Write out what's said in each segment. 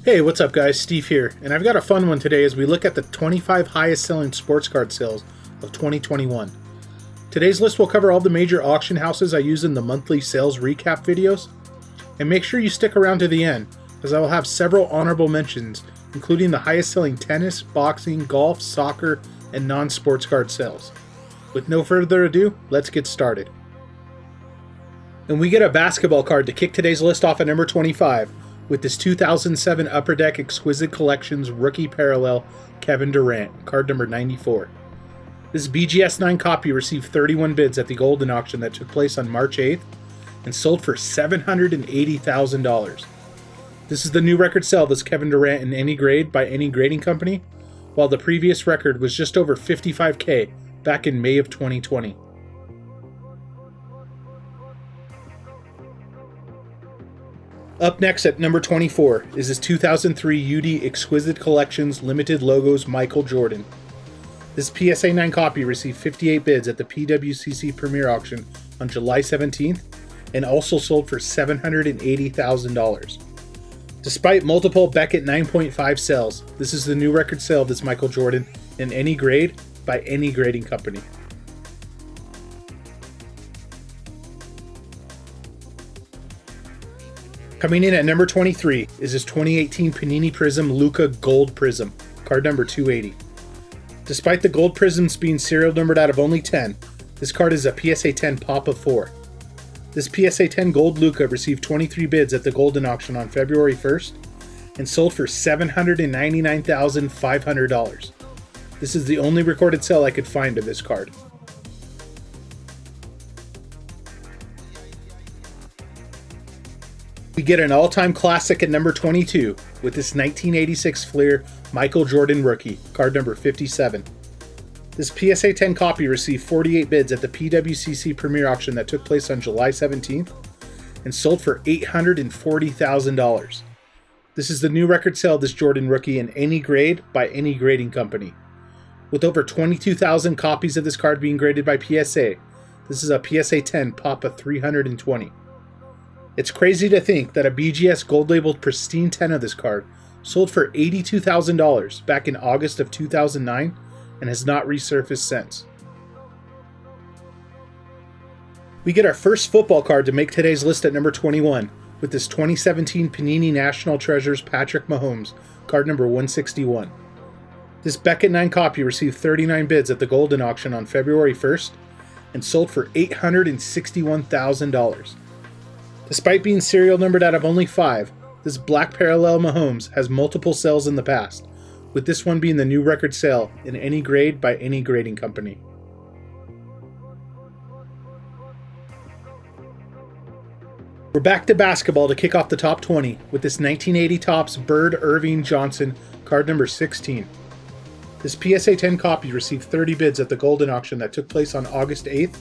Hey, what's up guys? Steve here, and I've got a fun one today as we look at the 25 highest selling sports card sales of 2021. Today's list will cover all the major auction houses I use in the monthly sales recap videos, and make sure you stick around to the end as I will have several honorable mentions, including the highest selling tennis, boxing, golf, soccer, and non-sports card sales. With no further ado, let's get started. And we get a basketball card to kick today's list off at number 25, with this 2007 Upper Deck Exquisite Collections Rookie Parallel Kevin Durant, card number 94. This BGS 9 copy received 31 bids at the Golden auction that took place on March 8th and sold for $780,000. This is the new record sale of this Kevin Durant in any grade by any grading company, while the previous record was just over $55K back in May of 2020. Up next at number 24 is this 2003 UD Exquisite Collections Limited Logos Michael Jordan. This PSA 9 copy received 58 bids at the PWCC Premier Auction on July 17th and also sold for $780,000. Despite multiple Beckett 9.5 sales, this is the new record sale of this Michael Jordan in any grade by any grading company. Coming in at number 23 is this 2018 Panini Prism Luka Gold Prism, card number 280. Despite the gold prisms being serial numbered out of only 10, this card is a PSA 10 pop of 4. This PSA 10 Gold Luka received 23 bids at the Golden auction on February 1st and sold for $799,500. This is the only recorded sale I could find of this card. We get an all-time classic at number 22 with this 1986 Fleer Michael Jordan Rookie, card number 57. This PSA 10 copy received 48 bids at the PWCC Premier Auction that took place on July 17th and sold for $840,000. This is the new record sale of this Jordan Rookie in any grade by any grading company. With over 22,000 copies of this card being graded by PSA, this is a PSA 10 pop of 320. It's crazy to think that a BGS gold labeled pristine 10 of this card sold for $82,000 back in August of 2009 and has not resurfaced since. We get our first football card to make today's list at number 21 with this 2017 Panini National Treasures Patrick Mahomes, card number 161. This Beckett 9 copy received 39 bids at the Golden auction on February 1st and sold for $861,000. Despite being serial numbered out of only 5, this Black Parallel Mahomes has multiple sales in the past, with this one being the new record sale in any grade by any grading company. We're back to basketball to kick off the top 20 with this 1980 Topps Bird Irving Johnson, card number 16. This PSA 10 copy received 30 bids at the Golden auction that took place on August 8th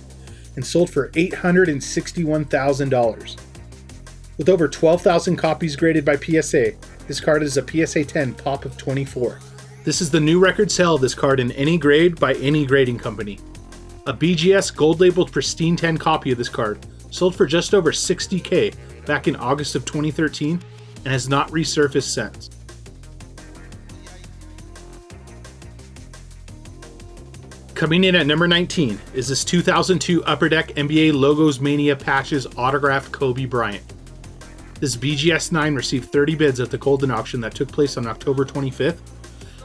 and sold for $861,000. With over 12,000 copies graded by PSA, this card is a PSA 10 pop of 24. This is the new record sale of this card in any grade by any grading company. A BGS gold labeled pristine 10 copy of this card sold for just over $60K back in August of 2013 and has not resurfaced since. Coming in at number 19 is this 2002 Upper Deck NBA Logos Mania Patches Autographed Kobe Bryant. This BGS 9 received 30 bids at the Golden auction that took place on October 25th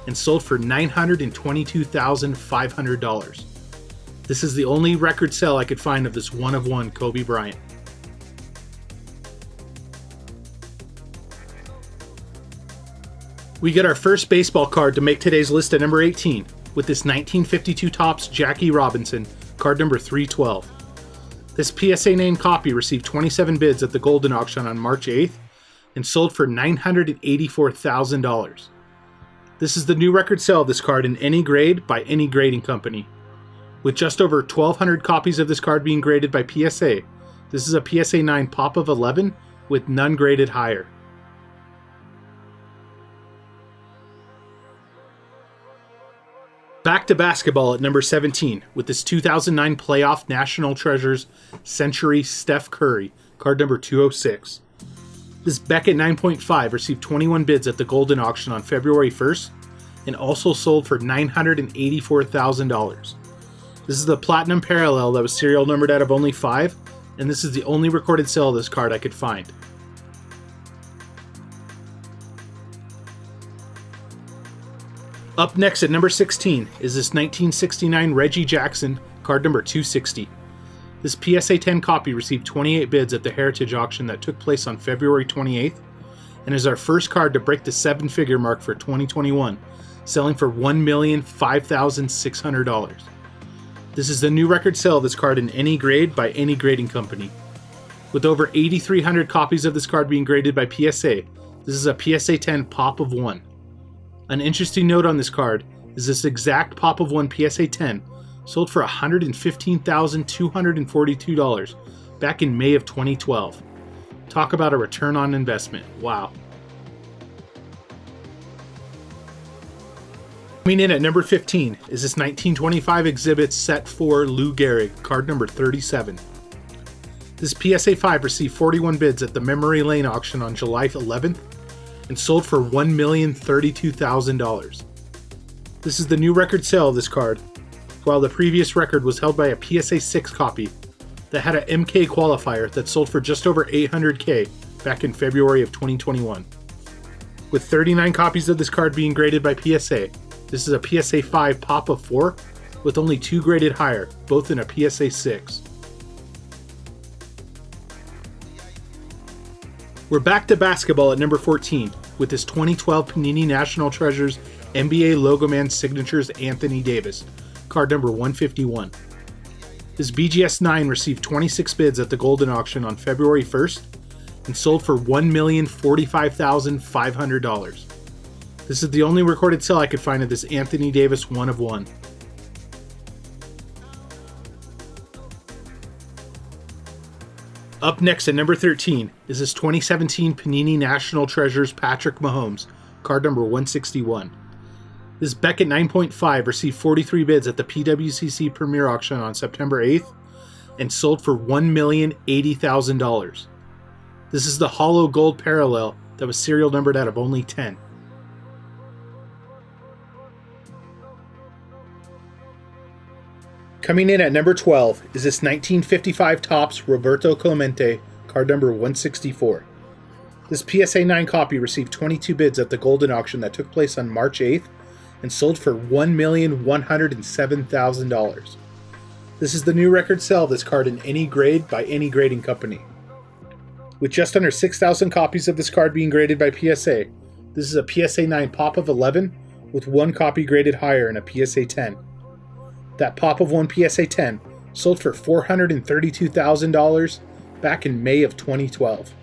and sold for $922,500. This is the only record sale I could find of this one-of-one Kobe Bryant. We get our first baseball card to make today's list at number 18 with this 1952 Topps Jackie Robinson, card number 312. This PSA 9 copy received 27 bids at the Golden auction on March 8th and sold for $984,000. This is the new record sale of this card in any grade by any grading company. With just over 1,200 copies of this card being graded by PSA, this is a PSA 9 pop of 11 with none graded higher. Back to basketball at number 17 with this 2009 Playoff National Treasures Century Steph Curry, card number 206. This Beckett 9.5 received 21 bids at the Golden Auction on February 1st and also sold for $984,000. This is the Platinum Parallel that was serial numbered out of only 5, and this is the only recorded sale of this card I could find. Up next at number 16 is this 1969 Reggie Jackson, card number 260. This PSA 10 copy received 28 bids at the Heritage Auction that took place on February 28th, and is our first card to break the 7-figure mark for 2021, selling for $1,005,600. This is the new record sale of this card in any grade by any grading company. With over 8,300 copies of this card being graded by PSA, this is a PSA 10 Pop of 1. An interesting note on this card is this exact Pop of 1 PSA 10 sold for $115,242 back in May of 2012. Talk about a return on investment. Wow. Coming in at number 15 is this 1925 Exhibit Set 4 Lou Gehrig, card number 37. This PSA 5 received 41 bids at the Memory Lane auction on July 11th and sold for $1,032,000. This is the new record sale of this card, while the previous record was held by a PSA 6 copy that had an MK qualifier that sold for just over $800K back in February of 2021. With 39 copies of this card being graded by PSA, this is a PSA 5 Pop of 4 with only 2 graded higher, both in a PSA 6. We're back to basketball at number 14 with this 2012 Panini National Treasures NBA Logoman Signatures Anthony Davis, card number 151. This BGS 9 received 26 bids at the Golden Auction on February 1st and sold for $1,045,500. This is the only recorded sale I could find of this Anthony Davis 1 of 1. Up next at number 13 is this 2017 Panini National Treasures Patrick Mahomes, card number 161. This Beckett 9.5 received 43 bids at the PWCC Premier Auction on September 8th and sold for $1,080,000. This is the Hollow Gold Parallel that was serial numbered out of only 10. Coming in at number 12 is this 1955 Topps Roberto Clemente, card number 164. This PSA 9 copy received 22 bids at the Golden Auction that took place on March 8th and sold for $1,107,000. This is the new record sale of this card in any grade by any grading company. With just under 6,000 copies of this card being graded by PSA, this is a PSA 9 Pop of 11 with 1 copy graded higher in a PSA 10. That Pop of 1 PSA 10 sold for $432,000 back in May of 2012.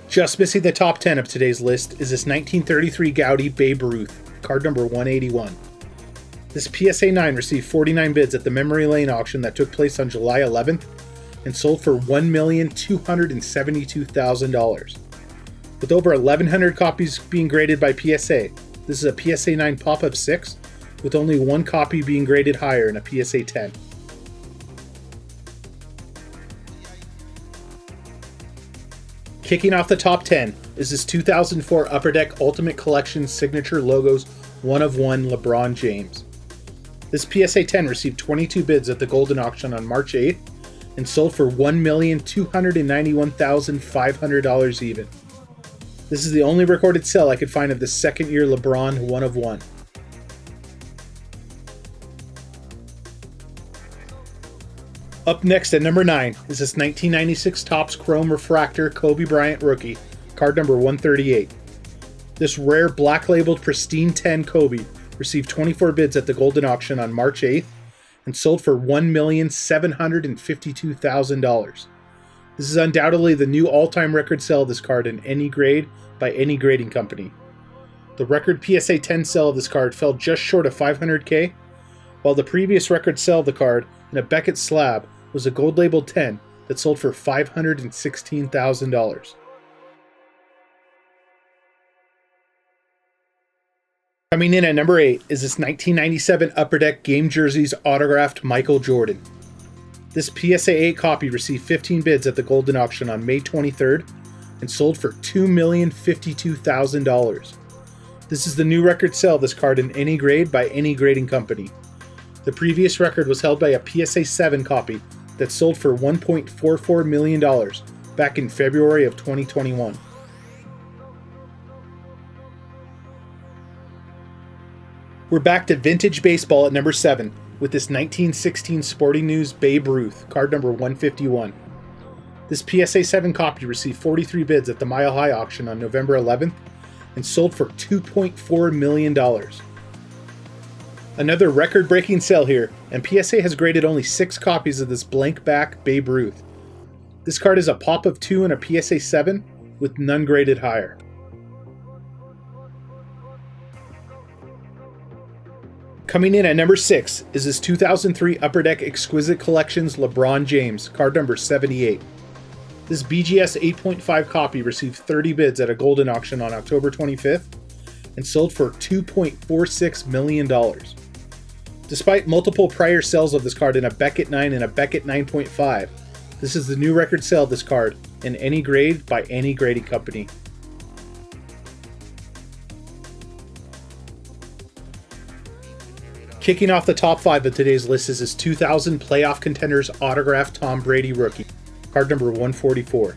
Just missing the top 10 of today's list is this 1933 Goudey Babe Ruth, card number 181. This PSA 9 received 49 bids at the Memory Lane auction that took place on July 11th and sold for $1,272,000. With over 1,100 copies being graded by PSA, this is a PSA 9 Pop of 6 with only 1 copy being graded higher in a PSA 10. Kicking off the top 10 is this 2004 Upper Deck Ultimate Collection Signature Logos 1 of 1 LeBron James. This PSA 10 received 22 bids at the Golden Auction on March 8th and sold for $1,291,500 even. This is the only recorded sale I could find of the second year LeBron 1 of 1. Up next at number 9 is this 1996 Topps Chrome Refractor Kobe Bryant Rookie, card number 138. This rare black labeled pristine 10 Kobe received 24 bids at the Golden Auction on March 8th and sold for $1,752,000. This is undoubtedly the new all-time record sale of this card in any grade by any grading company. The record PSA 10 sale of this card fell just short of $500K, while the previous record sale of the card in a Beckett slab was a gold labeled 10 that sold for $516,000. Coming in at number 8 is this 1997 Upper Deck Game Jerseys autographed Michael Jordan. This PSA 8 copy received 15 bids at the Golden Auction on May 23rd and sold for $2,052,000. This is the new record sale of this card in any grade by any grading company. The previous record was held by a PSA 7 copy that sold for $1.44 million back in February of 2021. We're back to vintage baseball at number 7 with this 1916 Sporting News Babe Ruth, card number 151. This PSA 7 copy received 43 bids at the Mile High auction on November 11th and sold for $2.4 million. Another record-breaking sale here, and PSA has graded only 6 copies of this blank back Babe Ruth. This card is a pop of 2 and a PSA 7 with none graded higher. Coming in at number 6 is this 2003 Upper Deck Exquisite Collections LeBron James, card number 78. This BGS 8.5 copy received 30 bids at a Golden Auction on October 25th and sold for $2.46 million. Despite multiple prior sales of this card in a Beckett 9 and a Beckett 9.5, this is the new record sale of this card in any grade by any grading company. Kicking off the top 5 of today's list is his 2000 Playoff Contenders autographed Tom Brady rookie, card number 144.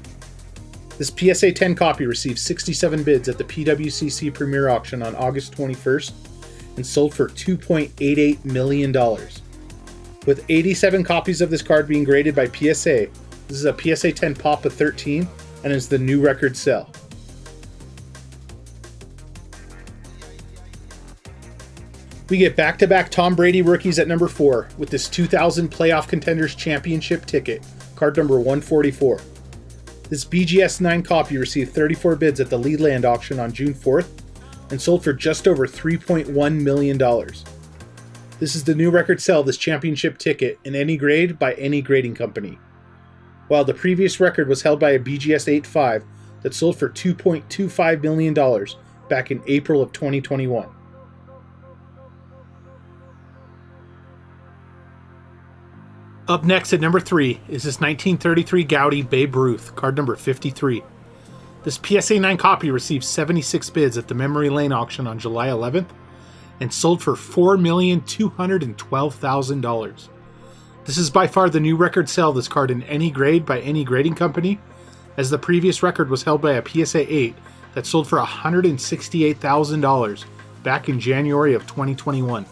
This PSA 10 copy received 67 bids at the PWCC Premier Auction on August 21st and sold for $2.88 million. With 87 copies of this card being graded by PSA, this is a PSA 10 pop of 13 and is the new record sale. We get back-to-back Tom Brady rookies at number 4 with this 2000 Playoff Contenders Championship ticket, card number 144. This BGS 9 copy received 34 bids at the Leland auction on June 4th and sold for just over $3.1 million. This is the new record sale of this championship ticket in any grade by any grading company. While the previous record was held by a BGS 8.5 that sold for $2.25 million back in April of 2021. Up next at number 3 is this 1933 Goudey Babe Ruth, card number 53. This PSA 9 copy received 76 bids at the Memory Lane auction on July 11th and sold for $4,212,000. This is by far the new record sale of this card in any grade by any grading company, as the previous record was held by a PSA 8 that sold for $168,000 back in January of 2021.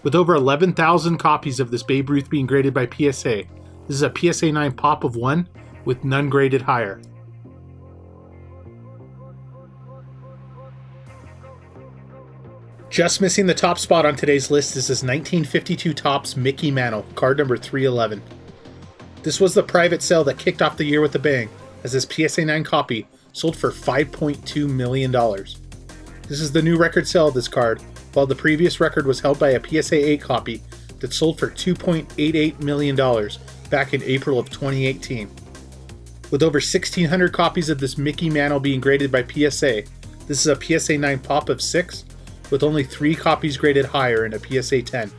With over 11,000 copies of this Babe Ruth being graded by PSA, this is a PSA 9 pop of 1 with none graded higher. Just missing the top spot on today's list is this 1952 Topps Mickey Mantle, card number 311. This was the private sale that kicked off the year with a bang, as this PSA 9 copy sold for $5.2 million. This is the new record sale of this card, while the previous record was held by a PSA 8 copy that sold for $2.88 million back in April of 2018. With over 1,600 copies of this Mickey Mantle being graded by PSA, this is a PSA 9 pop of 6, with only 3 copies graded higher in a PSA 10.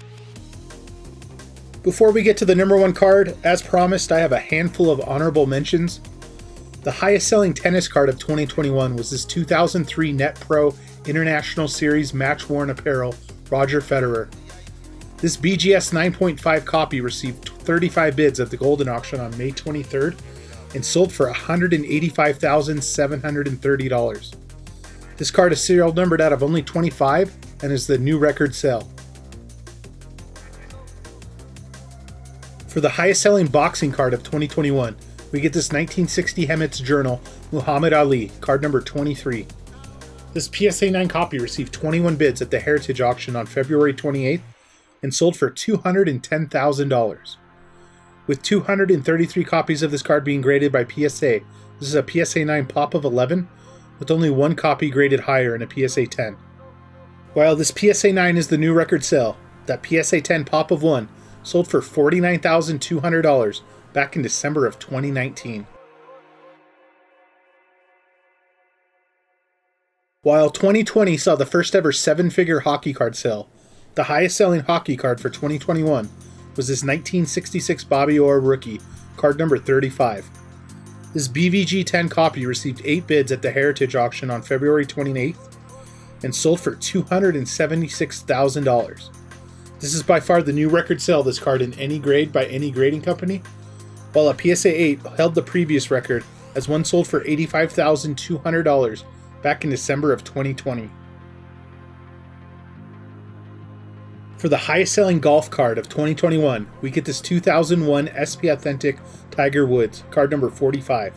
Before we get to the number 1 card, as promised, I have a handful of honorable mentions. The highest selling tennis card of 2021 was this 2003 Net Pro International Series match-worn apparel, Roger Federer. This BGS 9.5 copy received 35 bids at the Golden Auction on May 23rd and sold for $185,730. This card is serial numbered out of only 25 and is the new record sale. For the highest selling boxing card of 2021, we get this 1960 Hemet's Journal Muhammad Ali, card number 23. This PSA 9 copy received 21 bids at the Heritage auction on February 28th and sold for $210,000. With 233 copies of this card being graded by PSA, this is a PSA 9 pop of 11, with only 1 copy graded higher in a PSA 10. While this PSA 9 is the new record sale, that PSA 10 pop of 1 sold for $49,200 back in December of 2019. While 2020 saw the first ever 7-figure hockey card sale, the highest selling hockey card for 2021 was this 1966 Bobby Orr rookie, card number 35. This BVG 10 copy received 8 bids at the Heritage auction on February 28th and sold for $276,000. This is by far the new record sale of this card in any grade by any grading company, while a PSA 8 held the previous record as one sold for $85,200 back in December of 2020. For the highest selling golf card of 2021, we get this 2001 SP Authentic Tiger Woods, card number 45.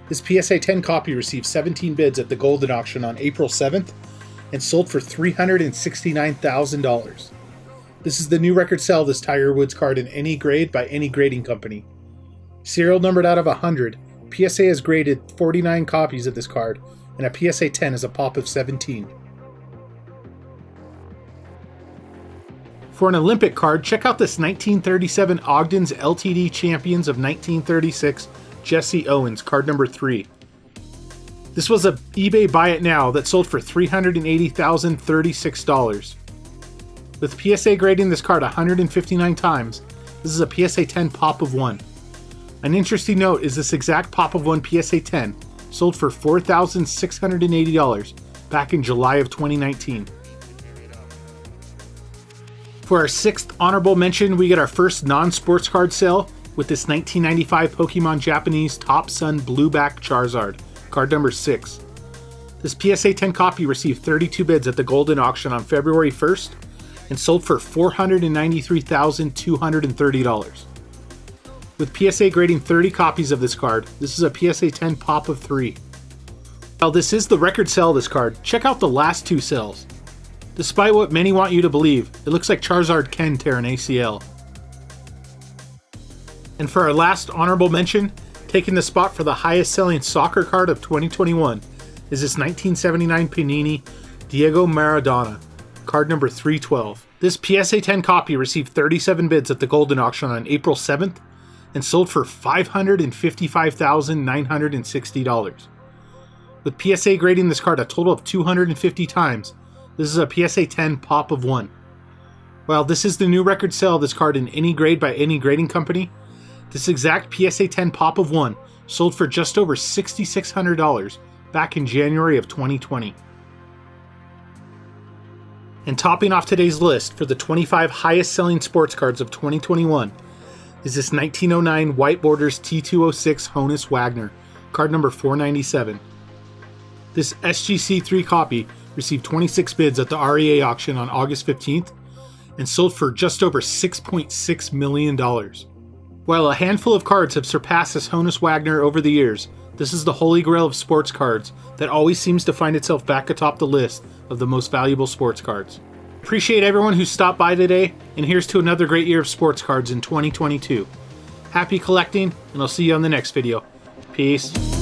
This PSA 10 copy received 17 bids at the Golden auction on April 7th and sold for $369,000. This is the new record sale of this Tiger Woods card in any grade by any grading company. Serial numbered out of 100, PSA has graded 49 copies of this card, and a PSA 10 is a pop of 17. For an Olympic card, check out this 1937 Ogden's LTD Champions of 1936 Jesse Owens, card number 3. This was a eBay buy it now that sold for $380,036. With PSA grading this card 159 times, this is a PSA 10 pop of 1. An interesting note is this exact pop of 1 PSA 10 sold for $4,680 back in July of 2019. For our 6th honorable mention, we get our first non-sports card sale with this 1995 Pokemon Japanese Top Sun Blueback Charizard, card number 6. This PSA 10 copy received 32 bids at the Golden auction on February 1st and sold for $493,230. With PSA grading 30 copies of this card, this is a PSA 10 pop of 3. While this is the record sale of this card, check out the last 2 sales. Despite what many want you to believe, it looks like Charizard can tear an ACL. And for our last honorable mention, taking the spot for the highest selling soccer card of 2021 is this 1979 Panini Diego Maradona, card number 312. This PSA 10 copy received 37 bids at the Golden auction on April 7th and sold for $555,960. With PSA grading this card a total of 250 times, this is a PSA 10 pop of 1. While this is the new record sale of this card in any grade by any grading company, this exact PSA 10 pop of 1 sold for just over $6,600 back in January of 2020. And topping off today's list for the 25 highest selling sports cards of 2021 is this 1909 White Borders T206 Honus Wagner, card number 497. This SGC3 copy received 26 bids at the REA auction on August 15th and sold for just over $6.6 million. While a handful of cards have surpassed this Honus Wagner over the years, this is the holy grail of sports cards that always seems to find itself back atop the list of the most valuable sports cards. Appreciate everyone who stopped by today, and here's to another great year of sports cards in 2022. Happy collecting, and I'll see you on the next video. Peace.